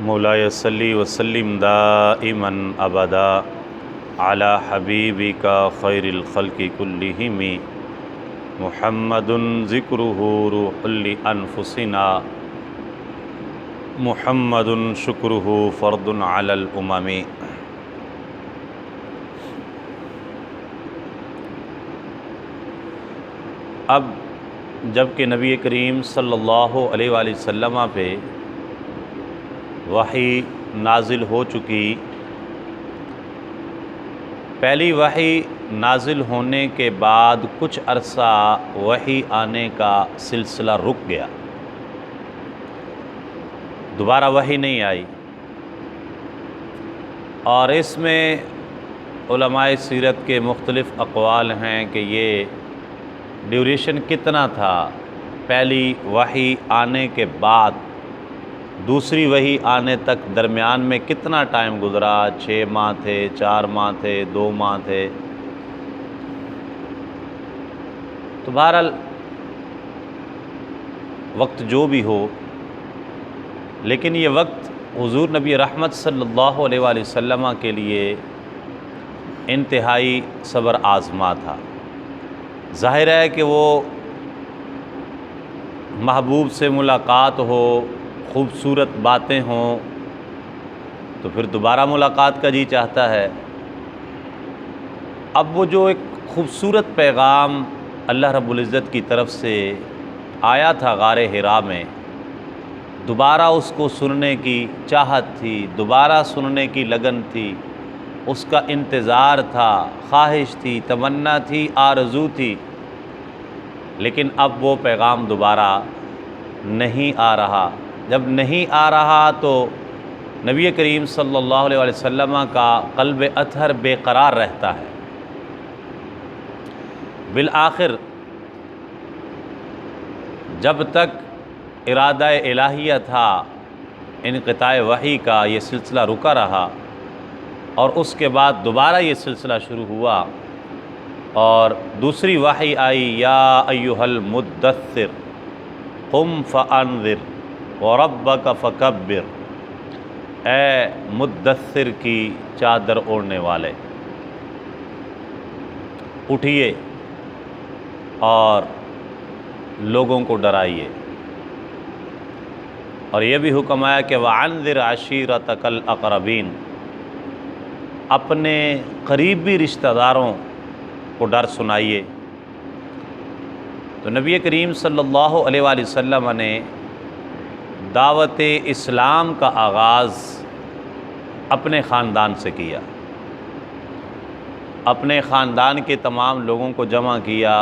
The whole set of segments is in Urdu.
مولاي صلی وسلم دائما ابدا علی حبیبک خیر الخلق کلہم محمد ذکرہ روح لانفسنا محمد شکرہ فرد علی الامم۔ اب جب کہ نبی کریم صلی اللہ علیہ وآلہ وسلم پہ وحی نازل ہو چکی، پہلی وحی نازل ہونے کے بعد کچھ عرصہ وحی آنے کا سلسلہ رک گیا، دوبارہ وحی نہیں آئی، اور اس میں علماء سیرت کے مختلف اقوال ہیں کہ یہ ڈیوریشن کتنا تھا، پہلی وحی آنے کے بعد دوسری وحی آنے تک درمیان میں کتنا ٹائم گزرا، 6 ماہ تھے، 4 ماہ تھے، 2 ماہ تھے۔ تو بہرحال وقت جو بھی ہو، لیکن یہ وقت حضور نبی رحمت صلی اللہ علیہ وآلہ وسلم کے لیے انتہائی صبر آزما تھا۔ ظاہر ہے کہ وہ محبوب سے ملاقات ہو، خوبصورت باتیں ہوں تو پھر دوبارہ ملاقات کا جی چاہتا ہے۔ اب وہ جو ایک خوبصورت پیغام اللہ رب العزت کی طرف سے آیا تھا غار حرا میں، دوبارہ اس کو سننے کی چاہت تھی، دوبارہ سننے کی لگن تھی، اس کا انتظار تھا، خواہش تھی، تمنا تھی، آرزو تھی، لیکن اب وہ پیغام دوبارہ نہیں آ رہا۔ جب نہیں آ رہا تو نبی کریم صلی اللہ علیہ وآلہ وسلم کا قلب اطہر بے قرار رہتا ہے۔ بالآخر جب تک ارادہ الہیہ تھا انقطاع وحی کا، یہ سلسلہ رکا رہا، اور اس کے بعد دوبارہ یہ سلسلہ شروع ہوا اور دوسری وحی آئی، یا ایھا المدثر قم فانذر وربک فکبر، اے مدثر کی چادر اوڑھنے والے، اٹھیے اور لوگوں کو ڈرائیے۔ اور یہ بھی حکم آیا کہ وَأَنذِرْ عَشِيرَتَكَ الْأَقْرَبِينَ، اپنے قریبی رشتہ داروں کو ڈر سنائیے۔ تو نبی کریم صلی اللہ علیہ وآلہ وسلم نے دعوت اسلام کا آغاز اپنے خاندان سے کیا، اپنے خاندان کے تمام لوگوں کو جمع کیا،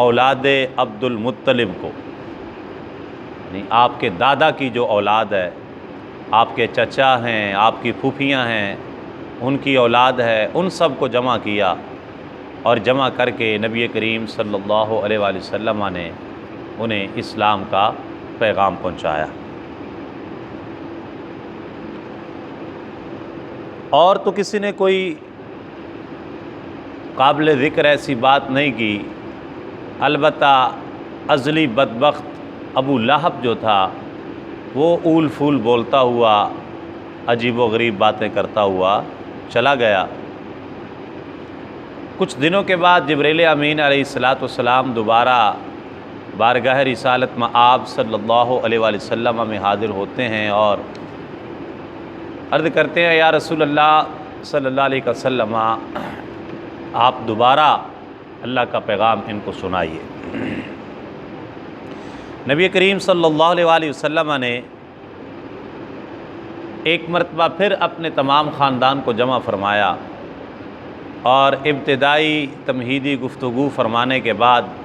اولاد عبد المطلب کو، یعنی آپ کے دادا کی جو اولاد ہے، آپ کے چچا ہیں، آپ کی پھوپھیاں ہیں، ان کی اولاد ہے، ان سب کو جمع کیا، اور جمع کر کے نبی کریم صلی اللہ علیہ وآلہ وسلم نے انہیں اسلام کا پیغام پہنچایا۔ اور تو کسی نے کوئی قابل ذکر ایسی بات نہیں کی، البتہ ازلی بدبخت ابو لہب جو تھا وہ اول پھول بولتا ہوا، عجیب و غریب باتیں کرتا ہوا چلا گیا۔ کچھ دنوں کے بعد جبریل امین علیہ السلام دوبارہ بارگاہ رسالت مآب صلی اللہ علیہ وآلہ وسلم میں حاضر ہوتے ہیں اور عرض کرتے ہیں، یا رسول اللہ صلی اللہ علیہ وسلم، آپ دوبارہ اللہ کا پیغام ان کو سنائیے۔ نبی کریم صلی اللہ علیہ وآلہ وسلم نے ایک مرتبہ پھر اپنے تمام خاندان کو جمع فرمایا، اور ابتدائی تمہیدی گفتگو فرمانے کے بعد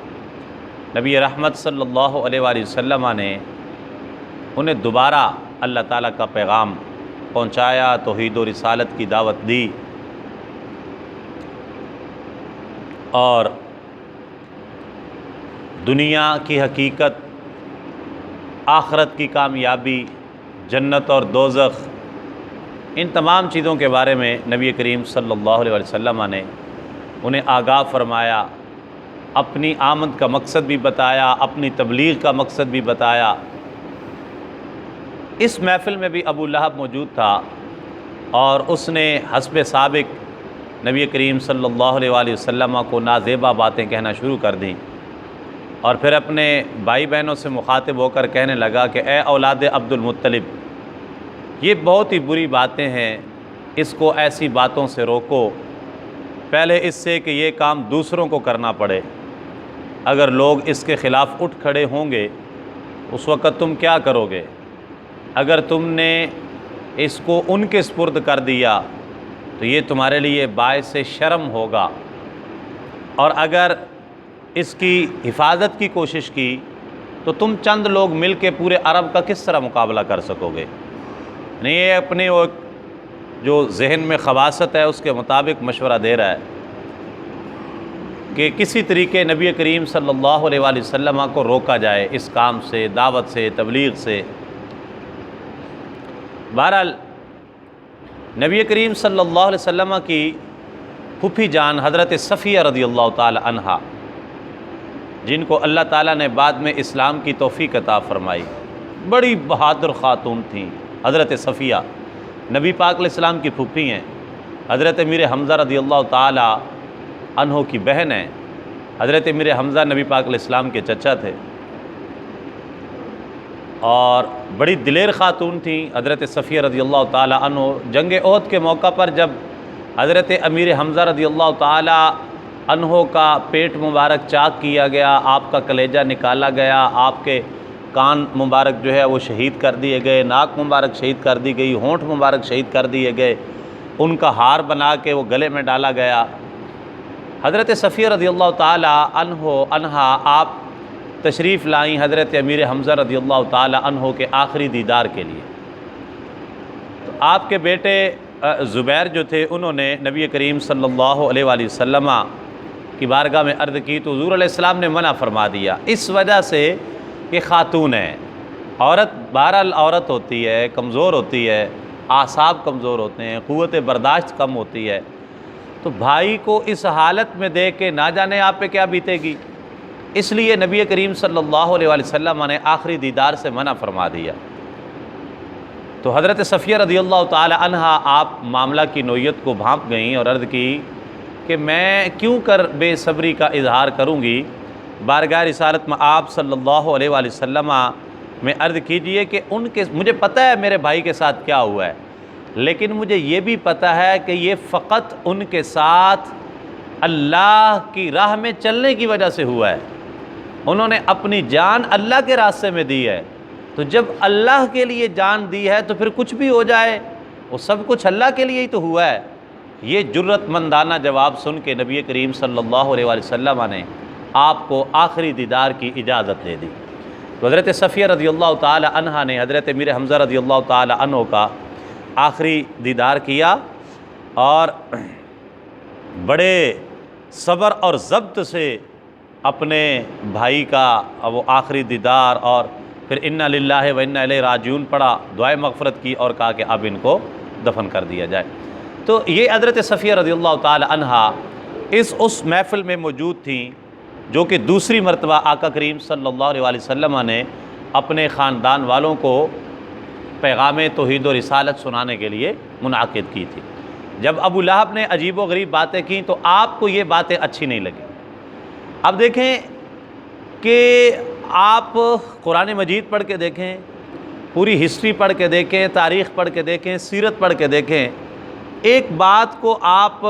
نبی رحمت صلی اللہ علیہ وآلہ وسلم نے انہیں دوبارہ اللہ تعالیٰ کا پیغام پہنچایا، توحید و رسالت کی دعوت دی، اور دنیا کی حقیقت، آخرت کی کامیابی، جنت اور دوزخ، ان تمام چیزوں کے بارے میں نبی کریم صلی اللہ علیہ وسلم نے انہیں آگاہ فرمایا، اپنی آمد کا مقصد بھی بتایا، اپنی تبلیغ کا مقصد بھی بتایا۔ اس محفل میں بھی ابو لہب موجود تھا اور اس نے حسب سابق نبی کریم صلی اللہ علیہ وآلہ وسلم کو نازیبا باتیں کہنا شروع کر دیں، اور پھر اپنے بھائی بہنوں سے مخاطب ہو کر کہنے لگا کہ اے اولاد عبد المطلب، یہ بہت ہی بری باتیں ہیں، اس کو ایسی باتوں سے روکو، پہلے اس سے کہ یہ کام دوسروں کو کرنا پڑے۔ اگر لوگ اس کے خلاف اٹھ کھڑے ہوں گے اس وقت تم کیا کرو گے؟ اگر تم نے اس کو ان کے سپرد کر دیا تو یہ تمہارے لیے باعث شرم ہوگا، اور اگر اس کی حفاظت کی کوشش کی تو تم چند لوگ مل کے پورے عرب کا کس طرح مقابلہ کر سکو گے؟ نہیں، یہ اپنے وہ جو ذہن میں خباثت ہے اس کے مطابق مشورہ دے رہا ہے کہ کسی طریقے نبی کریم صلی اللہ علیہ وآلہ وسلم کو روکا جائے اس کام سے، دعوت سے، تبلیغ سے۔ بہرحال نبی کریم صلی اللہ علیہ وسلم کی پھوپھی جان حضرت صفیہ رضی اللہ تعالی عنہا، جن کو اللہ تعالیٰ نے بعد میں اسلام کی توفیق عطا فرمائی، بڑی بہادر خاتون تھیں حضرت صفیہ، نبی پاک علیہ السلام کی پھوپھی ہیں، حضرت امیر حمزہ رضی اللہ تعالی عنہ کی بہن ہیں۔ حضرت امیر حمزہ نبی پاک علیہ السلام کے چچا تھے اور بڑی دلیر خاتون تھیں حضرت صفیہ رضی اللہ تعالی عنہ۔ جنگ احد کے موقع پر جب حضرت امیر حمزہ رضی اللہ تعالی عنہ کا پیٹ مبارک چاک کیا گیا، آپ کا کلیجہ نکالا گیا، آپ کے کان مبارک جو ہے وہ شہید کر دیے گئے، ناک مبارک شہید کر دی گئی، ہونٹ مبارک شہید کر دیے گئے، ان کا ہار بنا کے وہ گلے میں ڈالا گیا۔ حضرت صفیہ رضی اللہ تعالی عنہا آپ تشریف لائیں حضرت امیر حمزہ رضی اللہ تعالی عنہ کے آخری دیدار کے لیے۔ تو آپ کے بیٹے زبیر جو تھے انہوں نے نبی کریم صلی اللہ علیہ وآلہ وسلم کی بارگاہ میں عرض کی تو حضور علیہ السلام نے منع فرما دیا، اس وجہ سے کہ خاتون ہے، عورت بہرحال عورت ہوتی ہے، کمزور ہوتی ہے، اعصاب کمزور ہوتے ہیں، قوت برداشت کم ہوتی ہے، تو بھائی کو اس حالت میں دیکھ کے نہ جانے آپ پہ کیا بیتے گی، اس لیے نبی کریم صلی اللہ علیہ وآلہ وسلم نے آخری دیدار سے منع فرما دیا۔ تو حضرت صفیہ رضی اللہ تعالی عنہا آپ معاملہ کی نوعیت کو بھانپ گئیں اور عرض کی کہ میں کیوں کر بے صبری کا اظہار کروں گی، بارگاہ رسالت میں آپ صلی اللہ علیہ وآلہ وسلم میں عرض کیجئے کہ مجھے پتہ ہے میرے بھائی کے ساتھ کیا ہوا ہے، لیکن مجھے یہ بھی پتہ ہے کہ یہ فقط ان کے ساتھ اللہ کی راہ میں چلنے کی وجہ سے ہوا ہے، انہوں نے اپنی جان اللہ کے راستے میں دی ہے، تو جب اللہ کے لیے جان دی ہے تو پھر کچھ بھی ہو جائے وہ سب کچھ اللہ کے لیے ہی تو ہوا ہے۔ یہ جرت مندانہ جواب سن کے نبی کریم صلی اللہ علیہ وآلہ وسلم نے آپ کو آخری دیدار کی اجازت دے دی۔ تو حضرت صفیہ رضی اللہ تعالی عنہا نے حضرت امیر حمزہ رضی اللہ تعالی عنہ کا آخری دیدار کیا اور بڑے صبر اور ضبط سے اپنے بھائی کا وہ آخری دیدار اور پھر انا للہ و انا الیہ راجعون پڑھا، دعائے مغفرت کی اور کہا کہ اب ان کو دفن کر دیا جائے۔ تو یہ حضرت صفیہ رضی اللہ تعالی عنہا اس محفل میں موجود تھیں جو کہ دوسری مرتبہ آقا کریم صلی اللہ علیہ وآلہ وسلم نے اپنے خاندان والوں کو پیغام توحید و رسالت سنانے کے لیے منعقد کی تھی۔ جب ابو لہب نے عجیب و غریب باتیں کیں تو آپ کو یہ باتیں اچھی نہیں لگیں۔ اب دیکھیں کہ آپ قرآن مجید پڑھ کے دیکھیں، پوری ہسٹری پڑھ کے دیکھیں، تاریخ پڑھ کے دیکھیں، سیرت پڑھ کے دیکھیں، ایک بات کو آپ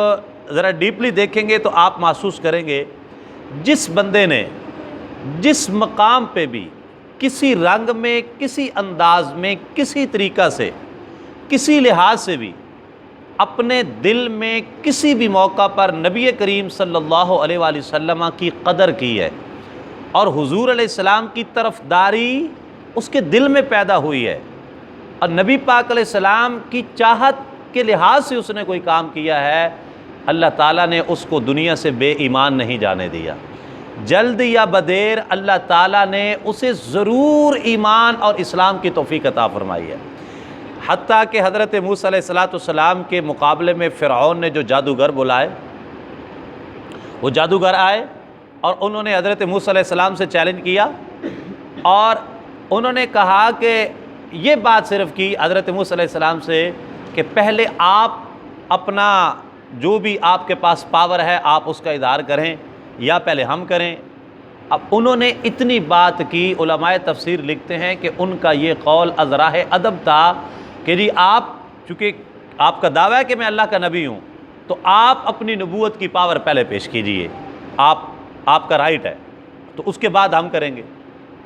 ذرا ڈیپلی دیکھیں گے تو آپ محسوس کریں گے جس بندے نے جس مقام پہ بھی کسی رنگ میں، کسی انداز میں، کسی طریقہ سے، کسی لحاظ سے بھی اپنے دل میں کسی بھی موقع پر نبی کریم صلی اللہ علیہ وآلہ وسلم کی قدر کی ہے اور حضور علیہ السلام کی طرفداری اس کے دل میں پیدا ہوئی ہے اور نبی پاک علیہ السلام کی چاہت کے لحاظ سے اس نے کوئی کام کیا ہے، اللہ تعالیٰ نے اس کو دنیا سے بے ایمان نہیں جانے دیا، جلد یا بدیر اللہ تعالیٰ نے اسے ضرور ایمان اور اسلام کی توفیق عطا فرمائی ہے۔ حتیٰ کہ حضرت موسیٰ علیہ السلام کے مقابلے میں فرعون نے جو جادوگر بلائے، وہ جادوگر آئے اور انہوں نے حضرت موسیٰ علیہ السلام سے چیلنج کیا اور انہوں نے کہا کہ یہ بات صرف کی حضرت موسیٰ علیہ السلام سے کہ پہلے آپ اپنا جو بھی آپ کے پاس پاور ہے آپ اس کا اظہار کریں یا پہلے ہم کریں. اب انہوں نے اتنی بات کی، علماء تفسیر لکھتے ہیں کہ ان کا یہ قول از راہ ادب تھا کہ جی آپ چونکہ آپ کا دعویٰ ہے کہ میں اللہ کا نبی ہوں تو آپ اپنی نبوت کی پاور پہلے پیش کیجئے، آپ کا رائٹ ہے، تو اس کے بعد ہم کریں گے.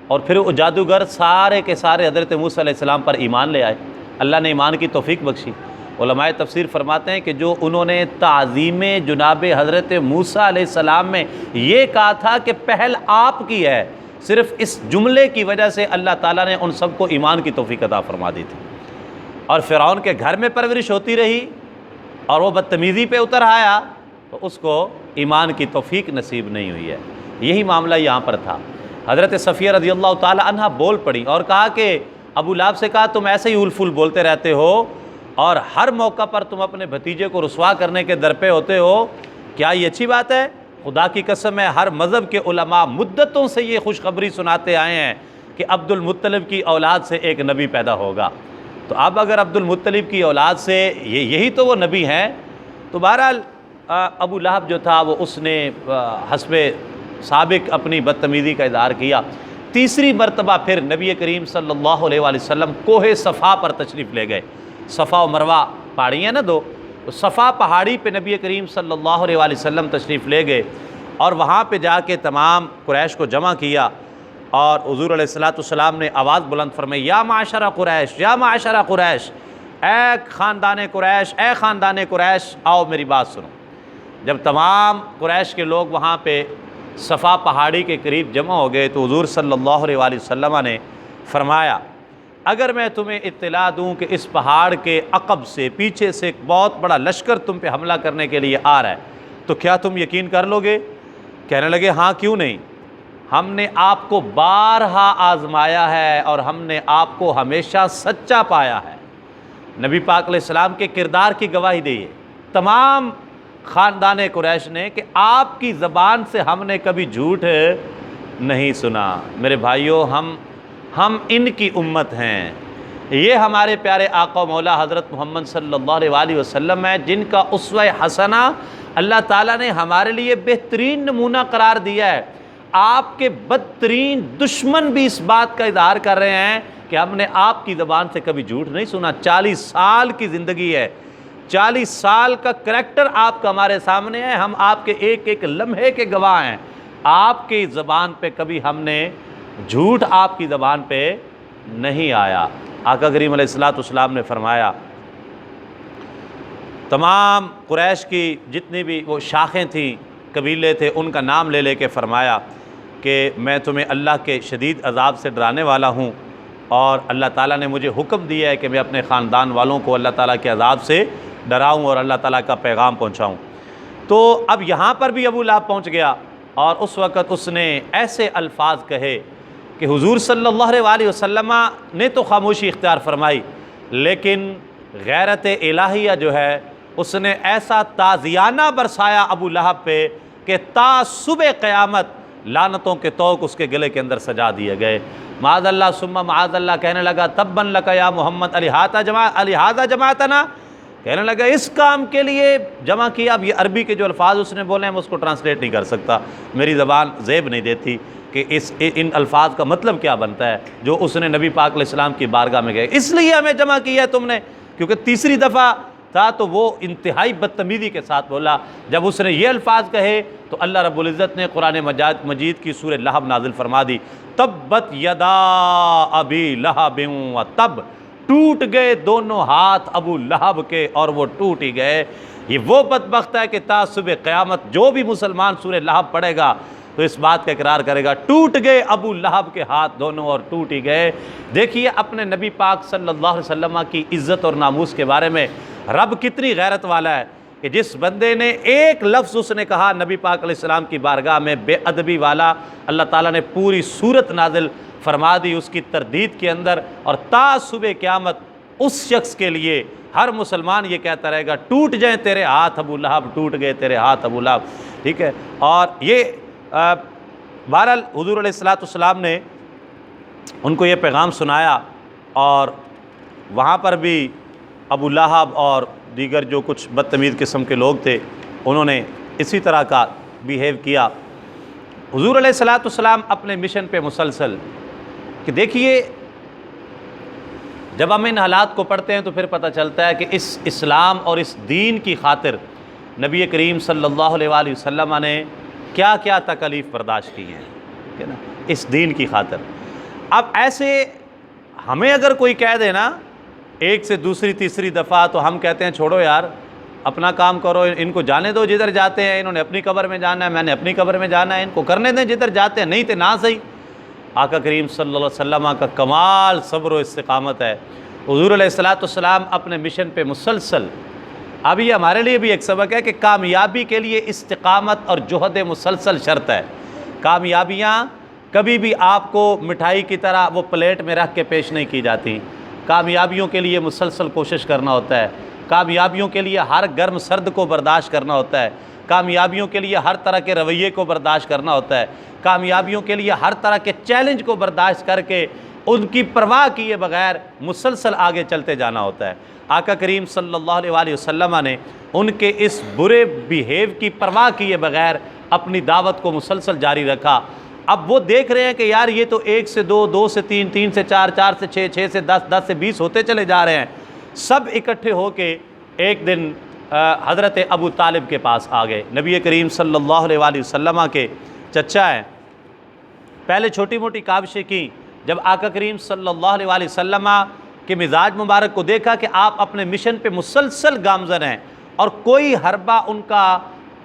اور پھر وہ جادوگر سارے کے سارے حضرت موسیٰ علیہ السلام پر ایمان لے آئے. اللہ نے ایمان کی توفیق بخشی. علماء تفسیر فرماتے ہیں کہ جو انہوں نے تعظیم جناب حضرت موسیٰ علیہ السلام میں یہ کہا تھا کہ پہل آپ کی ہے، صرف اس جملے کی وجہ سے اللہ تعالیٰ نے ان سب کو ایمان کی توفیق عطا فرما دی تھی. اور فرعون کے گھر میں پرورش ہوتی رہی اور وہ بدتمیزی پہ اتر آیا تو اس کو ایمان کی توفیق نصیب نہیں ہوئی ہے. یہی معاملہ یہاں پر تھا. حضرت صفیہ رضی اللہ تعالی عنہ بول پڑی اور کہا کہ ابو لہب سے کہا تم ایسے ہی اول فول بولتے رہتے ہو اور ہر موقع پر تم اپنے بھتیجے کو رسوا کرنے کے در پہ ہوتے ہو، کیا یہ اچھی بات ہے؟ خدا کی قسم ہے ہر مذہب کے علماء مدتوں سے یہ خوشخبری سناتے آئے ہیں کہ عبد المطلب کی اولاد سے ایک نبی پیدا ہوگا. تو اب اگر عبد المطلب کی اولاد سے یہی تو وہ نبی ہیں. تو بہرحال ابو لہب جو تھا وہ اس نے حسب سابق اپنی بدتمیزی کا اظہار کیا. تیسری مرتبہ پھر نبی کریم صلی اللہ علیہ وآلہ وسلم کوہ صفا پر تشریف لے گئے. صفا و مروہ پہاڑی ہیں نا دو، تو صفا پہاڑی پہ نبی کریم صلی اللہ علیہ وآلہ وسلم تشریف لے گئے اور وہاں پہ جا کے تمام قریش کو جمع کیا اور حضور علیہ السلام نے آواز بلند فرمائی، یا معاشر قریش، یا معاشر قریش، اے خاندان قریش، اے خاندان قریش، آؤ میری بات سنو. جب تمام قریش کے لوگ وہاں پہ صفا پہاڑی کے قریب جمع ہو گئے تو حضور صلی اللہ علیہ وآلہ وسلم نے فرمایا اگر میں تمہیں اطلاع دوں کہ اس پہاڑ کے عقب سے پیچھے سے ایک بہت بڑا لشکر تم پہ حملہ کرنے کے لیے آ رہا ہے تو کیا تم یقین کر لو گے؟ کہنے لگے ہاں کیوں نہیں، ہم نے آپ کو بارہا آزمایا ہے اور ہم نے آپ کو ہمیشہ سچا پایا ہے. نبی پاک علیہ السلام کے کردار کی گواہی دیے تمام خاندان قریش نے کہ آپ کی زبان سے ہم نے کبھی جھوٹ نہیں سنا. میرے بھائیوں ہم ان کی امت ہیں. یہ ہمارے پیارے آقا و مولا حضرت محمد صلی اللہ علیہ وآلہ وسلم ہیں جن کا اسوہ حسنہ اللہ تعالیٰ نے ہمارے لیے بہترین نمونہ قرار دیا ہے. آپ کے بدترین دشمن بھی اس بات کا اظہار کر رہے ہیں کہ ہم نے آپ کی زبان سے کبھی جھوٹ نہیں سنا. 40 سال کی زندگی ہے، 40 سال کا کریکٹر آپ کا ہمارے سامنے ہے، ہم آپ کے ایک ایک لمحے کے گواہ ہیں. آپ کی زبان پہ کبھی ہم نے جھوٹ آپ کی زبان پہ نہیں آیا. آقا کریم علیہ السلام نے فرمایا تمام قریش کی جتنی بھی وہ شاخیں تھیں، قبیلے تھے، ان کا نام لے لے کے فرمایا کہ میں تمہیں اللہ کے شدید عذاب سے ڈرانے والا ہوں اور اللہ تعالیٰ نے مجھے حکم دیا ہے کہ میں اپنے خاندان والوں کو اللہ تعالیٰ کے عذاب سے ڈراؤں اور اللہ تعالیٰ کا پیغام پہنچاؤں. تو اب یہاں پر بھی ابو لہب پہنچ گیا اور اس وقت اس نے ایسے الفاظ کہے کہ حضور صلی اللہ علیہ وآلہ وسلم نے تو خاموشی اختیار فرمائی لیکن غیرت الہیہ جو ہے اس نے ایسا تازیانہ برسایا ابو لہب پہ کہ تا صبح قیامت لعنتوں کے توق اس کے گلے کے اندر سجا دیے گئے. معاذ اللہ ثم معاذ اللہ. کہنے لگا تبا لک یا محمد الہذا جماعتنا، کہنے لگا اس کام کے لیے جمع کیا. اب یہ عربی کے جو الفاظ اس نے بولے ہیں میں اس کو ٹرانسلیٹ نہیں کر سکتا، میری زبان زیب نہیں دیتی کہ ان الفاظ کا مطلب کیا بنتا ہے جو اس نے نبی پاک علیہ السلام کی بارگاہ میں گئے. اس لیے ہمیں جمع کیا ہے تم نے، کیونکہ تیسری دفعہ تھا تو وہ انتہائی بدتمیزی کے ساتھ بولا. جب اس نے یہ الفاظ کہے تو اللہ رب العزت نے قرآن مجید کی سورہ لہب نازل فرما دی. تبت یدا ابی لہب و تب، ٹوٹ گئے دونوں ہاتھ ابو لہب کے اور وہ ٹوٹ ہی گئے. یہ وہ بدبخت ہے کہ تا صبح قیامت جو بھی مسلمان سورہ لہب پڑھے گا تو اس بات کا اقرار کرے گا ٹوٹ گئے ابو لہب کے ہاتھ دونوں اور ٹوٹ ہی گئے. دیکھیے اپنے نبی پاک صلی اللہ علیہ وسلم کی عزت اور ناموس کے بارے میں رب کتنی غیرت والا ہے کہ جس بندے نے ایک لفظ اس نے کہا نبی پاک علیہ السلام کی بارگاہ میں بے ادبی والا، اللہ تعالیٰ نے پوری سورت نازل فرما دی اس کی تردید کے اندر. اور تا صبح قیامت اس شخص کے لیے ہر مسلمان یہ کہتا رہے گا ٹوٹ جائیں تیرے ہاتھ ابو لہب، ٹوٹ گئے تیرے ہاتھ ابو لہب. ٹھیک ہے. اور یہ بہرحال حضور علیہ السلام نے ان کو یہ پیغام سنایا اور وہاں پر بھی ابو لہب اور دیگر جو کچھ بدتمیز قسم کے لوگ تھے انہوں نے اسی طرح کا بیہیو کیا۔ حضور علیہ الصلوۃ والسلام اپنے مشن پہ مسلسل کہ دیکھیے جب ہم ان حالات کو پڑھتے ہیں تو پھر پتہ چلتا ہے کہ اس اسلام اور اس دین کی خاطر نبی کریم صلی اللہ علیہ وآلہ وسلم نے کیا کیا تکالیف برداشت کی ہیں، ٹھیک ہے نا، اس دین کی خاطر۔ اب ایسے ہمیں اگر کوئی کہہ دے نا ایک سے دوسری تیسری دفعہ تو ہم کہتے ہیں چھوڑو یار اپنا کام کرو، ان کو جانے دو جدھر جاتے ہیں، انہوں نے اپنی قبر میں جانا ہے، میں نے اپنی قبر میں جانا ہے، ان کو کرنے دیں جدھر جاتے ہیں، نہیں تھے نہ صحیح۔ آقا کریم صلی اللہ علیہ وسلم کا کمال صبر و استقامت ہے۔ حضور علیہ الصلوۃ والسلام اپنے مشن پہ مسلسل، اب یہ ہمارے لیے بھی ایک سبق ہے کہ کامیابی کے لیے استقامت اور جہد مسلسل شرط ہے۔ کامیابیاں کبھی بھی آپ کو مٹھائی کی طرح وہ پلیٹ میں رکھ کے پیش نہیں کی جاتی، کامیابیوں کے لیے مسلسل کوشش کرنا ہوتا ہے، کامیابیوں کے لیے ہر گرم سرد کو برداشت کرنا ہوتا ہے، کامیابیوں کے لیے ہر طرح کے رویے کو برداشت کرنا ہوتا ہے، کامیابیوں کے لیے ہر طرح کے چیلنج کو برداشت کر کے ان کی پرواہ کیے بغیر مسلسل آگے چلتے جانا ہوتا ہے۔ آقا کریم صلی اللہ علیہ وآلہ وسلم نے ان کے اس برے بیہیو کی پرواہ کیے بغیر اپنی دعوت کو مسلسل جاری رکھا۔ اب وہ دیکھ رہے ہیں کہ یار یہ تو 1 سے 2، 2 سے 3، 3 سے 4، 4 سے 6، 6 سے 10، 10 سے 20 ہوتے چلے جا رہے ہیں۔ سب اکٹھے ہو کے ایک دن حضرت ابو طالب کے پاس آ گئے، نبی کریم صلی اللہ علیہ وآلہ وسلم کے چچا ہیں۔ پہلے چھوٹی موٹی کاوشیں کی، جب آقا کریم صلی اللہ علیہ وآلہ وسلم کے مزاج مبارک کو دیکھا کہ آپ اپنے مشن پہ مسلسل گامزن ہیں اور کوئی حربہ ان کا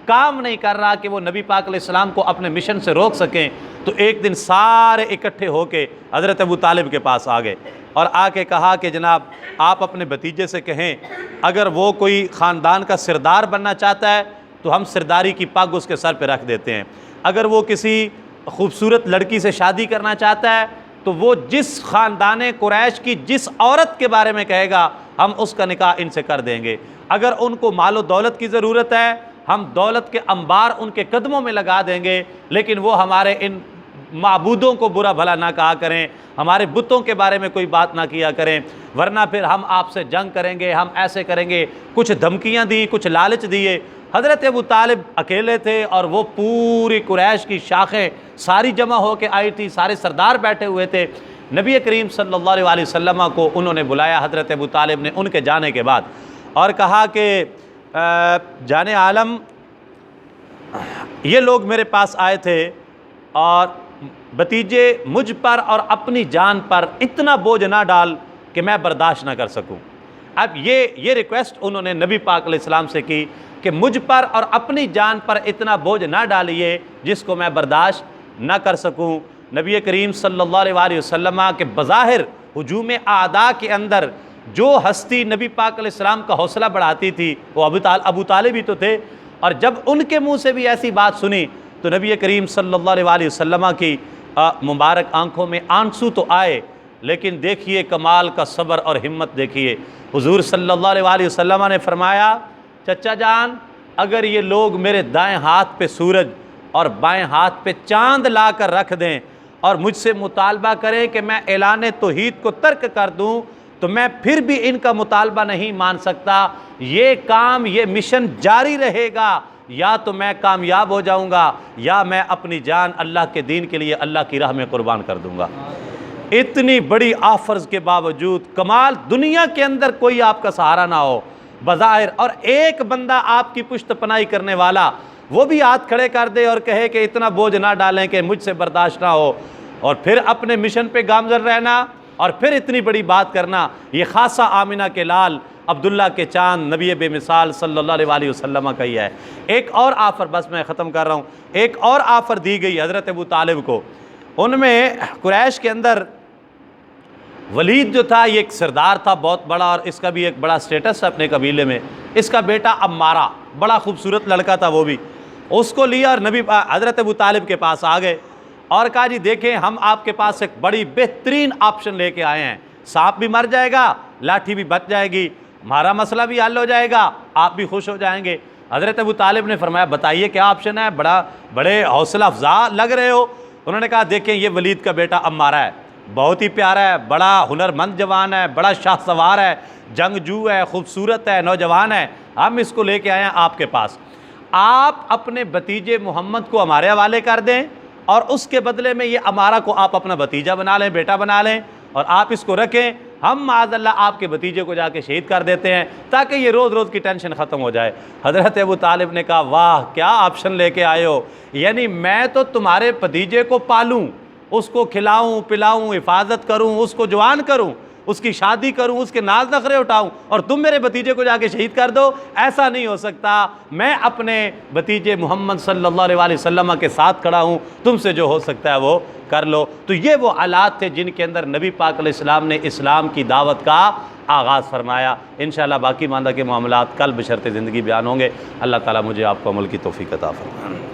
کام نہیں کر رہا کہ وہ نبی پاک علیہ السلام کو اپنے مشن سے روک سکیں، تو ایک دن سارے اکٹھے ہو کے حضرت ابو طالب کے پاس آ گئے اور آ کے کہا کہ جناب آپ اپنے بھتیجے سے کہیں اگر وہ کوئی خاندان کا سردار بننا چاہتا ہے تو ہم سرداری کی پگ اس کے سر پہ رکھ دیتے ہیں، اگر وہ کسی خوبصورت لڑکی سے شادی کرنا چاہتا ہے تو وہ جس خاندان قریش کی جس عورت کے بارے میں کہے گا ہم اس کا نکاح ان سے کر دیں گے، اگر ان کو مال و دولت کی ضرورت ہے ہم دولت کے انبار ان کے قدموں میں لگا دیں گے، لیکن وہ ہمارے ان معبودوں کو برا بھلا نہ کہا کریں، ہمارے بتوں کے بارے میں کوئی بات نہ کیا کریں، ورنہ پھر ہم آپ سے جنگ کریں گے، ہم ایسے کریں گے۔ کچھ دھمکیاں دی، کچھ لالچ دیے۔ حضرت ابو طالب اکیلے تھے اور وہ پوری قریش کی شاخیں ساری جمع ہو کے آئی تھی، سارے سردار بیٹھے ہوئے تھے۔ نبی کریم صلی اللہ علیہ وسلم کو انہوں نے بلایا، حضرت ابو طالب نے ان کے جانے کے بعد، اور کہا کہ جان عالم یہ لوگ میرے پاس آئے تھے اور بھتیجے مجھ پر اور اپنی جان پر اتنا بوجھ نہ ڈال کہ میں برداشت نہ کر سکوں۔ اب یہ ریکویسٹ انہوں نے نبی پاک علیہ السلام سے کی کہ مجھ پر اور اپنی جان پر اتنا بوجھ نہ ڈالیے جس کو میں برداشت نہ کر سکوں۔ نبی کریم صلی اللہ علیہ وآلہ وسلم کے بظاہر ہجوم اعداء کے اندر جو ہستی نبی پاک علیہ السلام کا حوصلہ بڑھاتی تھی وہ ابو طالب ہی تو تھے، اور جب ان کے منہ سے بھی ایسی بات سنی تو نبی کریم صلی اللہ علیہ وآلہ وسلم کی مبارک آنکھوں میں آنسو تو آئے، لیکن دیکھیے کمال کا صبر اور ہمت دیکھیے۔ حضور صلی اللہ علیہ وآلہ وسلم نے فرمایا چچا جان اگر یہ لوگ میرے دائیں ہاتھ پہ سورج اور بائیں ہاتھ پہ چاند لا کر رکھ دیں اور مجھ سے مطالبہ کریں کہ میں اعلان توحید کو ترک کر دوں تو میں پھر بھی ان کا مطالبہ نہیں مان سکتا، یہ کام یہ مشن جاری رہے گا، یا تو میں کامیاب ہو جاؤں گا یا میں اپنی جان اللہ کے دین کے لیے اللہ کی راہ میں قربان کر دوں گا۔ اتنی بڑی آفرز کے باوجود کمال دنیا کے اندر کوئی آپ کا سہارا نہ ہو بظاہر، اور ایک بندہ آپ کی پشت پناہی کرنے والا وہ بھی ہاتھ کھڑے کر دے اور کہے کہ اتنا بوجھ نہ ڈالیں کہ مجھ سے برداشت نہ ہو، اور پھر اپنے مشن پہ گامزن رہنا اور پھر اتنی بڑی بات کرنا۔ یہ خاصہ آمنہ کے لال عبداللہ کے چاند نبی بے مثال صلی اللہ علیہ وآلہ وسلم کا ہی ہے۔ ایک اور آفر، بس میں ختم کر رہا ہوں، ایک اور آفر دی گئی حضرت ابو طالب کو۔ ان میں قریش کے اندر ولید جو تھا یہ ایک سردار تھا بہت بڑا، اور اس کا بھی ایک بڑا سٹیٹس ہے اپنے قبیلے میں۔ اس کا بیٹا عمارہ بڑا خوبصورت لڑکا تھا، وہ بھی اس کو لیا اور حضرت ابو طالب کے پاس آ گئے اور کہا جی دیکھیں ہم آپ کے پاس ایک بڑی بہترین آپشن لے کے آئے ہیں، سانپ بھی مر جائے گا، لاٹھی بھی بچ جائے گی، ہمارا مسئلہ بھی حل ہو جائے گا، آپ بھی خوش ہو جائیں گے۔ حضرت ابو طالب نے فرمایا بتائیے کیا آپشن ہے، بڑے حوصلہ افزا لگ رہے ہو۔ انہوں نے کہا دیکھیں یہ ولید کا بیٹا عمارہ ہے، بہت ہی پیارا ہے، بڑا ہنرمند جوان ہے، بڑا شاہ سوار ہے، جنگجو ہے، خوبصورت ہے، نوجوان ہے، ہم اس کو لے کے آئے ہیں آپ کے پاس۔ آپ اپنے بھتیجے محمد کو ہمارے حوالے کر دیں اور اس کے بدلے میں یہ امارہ کو آپ اپنا بھتیجا بنا لیں، بیٹا بنا لیں، اور آپ اس کو رکھیں، ہم معاذ اللہ آپ کے بھتیجے کو جا کے شہید کر دیتے ہیں تاکہ یہ روز روز کی ٹینشن ختم ہو جائے۔ حضرت ابو طالب نے کہا واہ کیا آپشن لے کے آئے ہو، یعنی میں تو تمہارے بھتیجے کو پالوں، اس کو کھلاؤں پلاؤں، حفاظت کروں، اس کو جوان کروں، اس کی شادی کروں، اس کے ناز نخرے اٹھاؤں، اور تم میرے بھتیجے کو جا کے شہید کر دو، ایسا نہیں ہو سکتا، میں اپنے بھتیجے محمد صلی اللہ علیہ وسلم کے ساتھ کھڑا ہوں، تم سے جو ہو سکتا ہے وہ کر لو۔ تو یہ وہ حالات تھے جن کے اندر نبی پاک علیہ السلام نے اسلام کی دعوت کا آغاز فرمایا۔ انشاءاللہ باقی ماندہ کے معاملات کل بشرط زندگی بیان ہوں گے۔ اللہ تعالیٰ مجھے آپ کو عمل کی توفیق عطا فرمائے۔